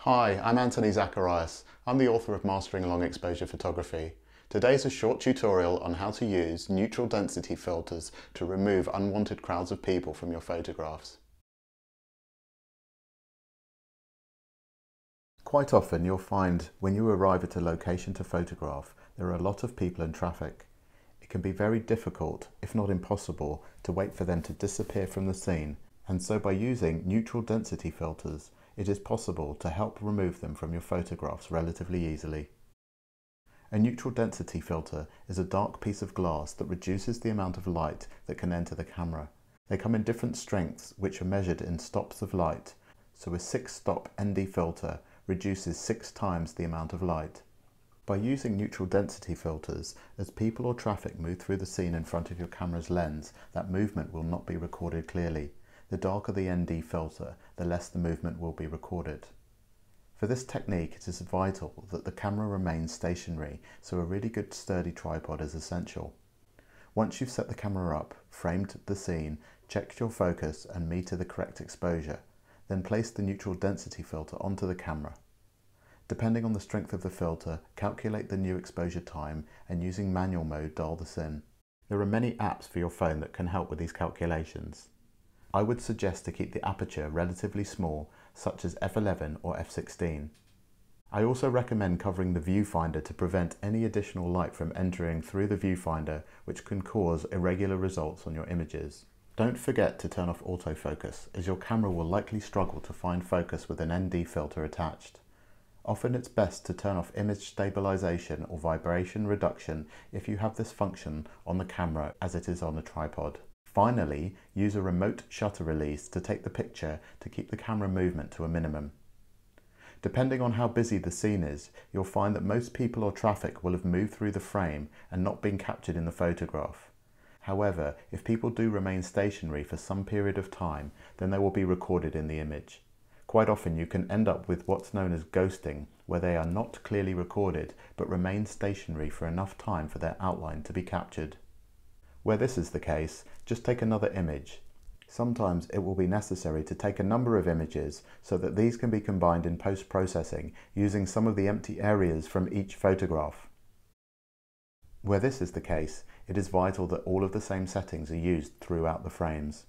Hi, I'm Antony Zacharias. I'm the author of Mastering Long Exposure Photography. Today's a short tutorial on how to use neutral density filters to remove unwanted crowds of people from your photographs. Quite often you'll find when you arrive at a location to photograph, there are a lot of people and traffic. It can be very difficult, if not impossible, to wait for them to disappear from the scene, and so by using neutral density filters, it is possible to help remove them from your photographs relatively easily. A neutral density filter is a dark piece of glass that reduces the amount of light that can enter the camera. They come in different strengths which are measured in stops of light, so a 6-stop ND filter reduces 6 times the amount of light. By using neutral density filters, as people or traffic move through the scene in front of your camera's lens, that movement will not be recorded clearly. The darker the ND filter, the less the movement will be recorded. For this technique, it is vital that the camera remains stationary, so a really good sturdy tripod is essential. Once you've set the camera up, framed the scene, checked your focus and meter the correct exposure, then place the neutral density filter onto the camera. Depending on the strength of the filter, calculate the new exposure time and using manual mode dial this in. There are many apps for your phone that can help with these calculations. I would suggest to keep the aperture relatively small, such as f11 or f16. I also recommend covering the viewfinder to prevent any additional light from entering through the viewfinder, which can cause irregular results on your images. Don't forget to turn off autofocus, as your camera will likely struggle to find focus with an ND filter attached. Often it's best to turn off image stabilization or vibration reduction if you have this function on the camera as it is on a tripod. Finally, use a remote shutter release to take the picture to keep the camera movement to a minimum. Depending on how busy the scene is, you'll find that most people or traffic will have moved through the frame and not been captured in the photograph. However, if people do remain stationary for some period of time, then they will be recorded in the image. Quite often you can end up with what's known as ghosting, where they are not clearly recorded but remain stationary for enough time for their outline to be captured. Where this is the case, just take another image. Sometimes it will be necessary to take a number of images so that these can be combined in post-processing using some of the empty areas from each photograph. Where this is the case, it is vital that all of the same settings are used throughout the frames.